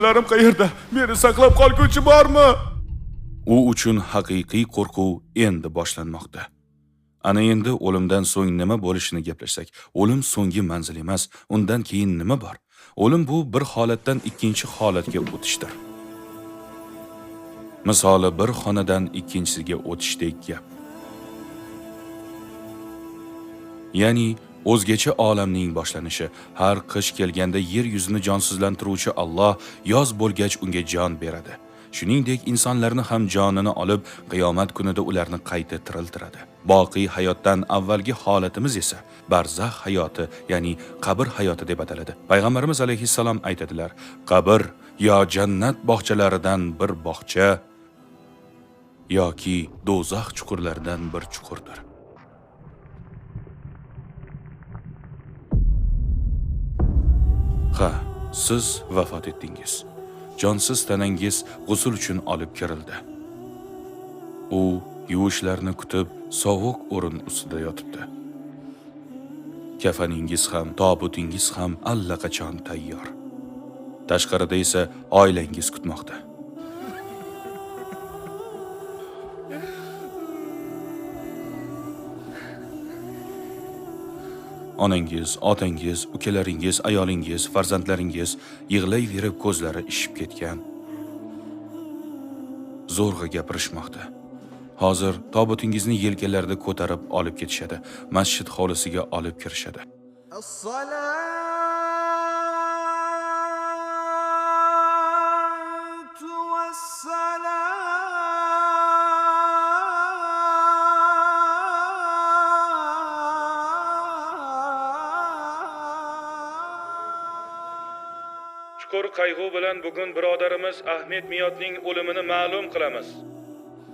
Larim qayerda? Meni saqlab qolguvchi bormi? U uchun haqiqiy qo'rquv endi boshlanmoqda. Ana endi o'limdan so'ng nima bo'lishini gaplashsak, o'lim so'nggi manzil emas, undan keyin nima bor? O'lim bu bir holatdan ikkinchi holatga o'tishdir. Misoli bir xonadan ikkinchisiga o'tishdek gap. Ya'ni o'zgacha olamning boshlanishi, har qish kelganda yer yuzini jonsizlantiruvchi Alloh yoz bo'lgach unga jon beradi. Shuningdek, insonlarni ham jonini olib, qiyomat kunida ularni qayta tiriltiradi. Boqiy hayotdan avvalgi holatimiz esa barzax hayoti, ya'ni qabr hayoti deb ataladi. Payg'ambarimiz alayhissalom aytadilar: "Qabr yo jannat bog'chalaridan bir bog'cha yoki do'zax chuqurlaridan bir chuqurdir." Ha, siz vafot etdingiz. Jonsiz tanangiz g'usl uchun olib kirildi. U yuvishlarni kutib, sovuq o'rin ustida yotibdi. Kafaningiz ham, tobutingiz ham allaqachon tayyor. Tashqarida esa oilangiz kutmoqda. Onangiz, otangiz, ukalaringiz, ayolingiz, farzandlaringiz yig'layverib ko'zlari ishib ketgan. Zo'rg'a gapirishmoqda. Hozir tobutingizni yelkalarida ko'tarib olib ketishadi. Masjid hovlisiga olib kirishadi. Chuqur qayg'u bilan bugun birodarimiz Ahmed Miyotning o'limini ma'lum qilamiz.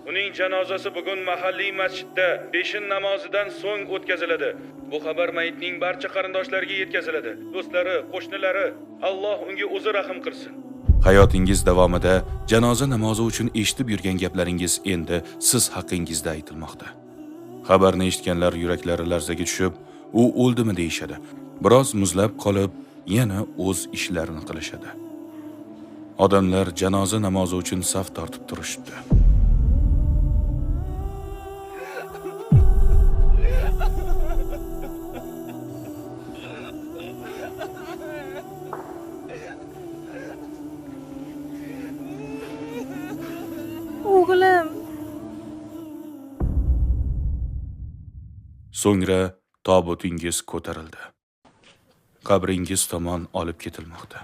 Uning janozasi bugun mahalliy masjidda peshin namozidan so'ng o'tkaziladi. Bu xabar mayitning barcha qarindoshlariga yetkaziladi. Do'stlari, qo'shnilari, Alloh unga o'zi rahim qilsin. Hayotingiz davomida janoza namozi uchun eshitib yurgan gaplaringiz endi siz haqingizda aytilmoqda. Xabarni eshitganlar yuraklari larzaga tushib, u o'ldimi deyishadi. Biroz muzlab qolib, yana o'z ishlarini qilishadi. Odamlar janoza namozi uchun saf tortib turishdi. O'g'lim. So'ngra tobutingiz ko'tarildi. Qabringiz tomon olib ketilmoqda.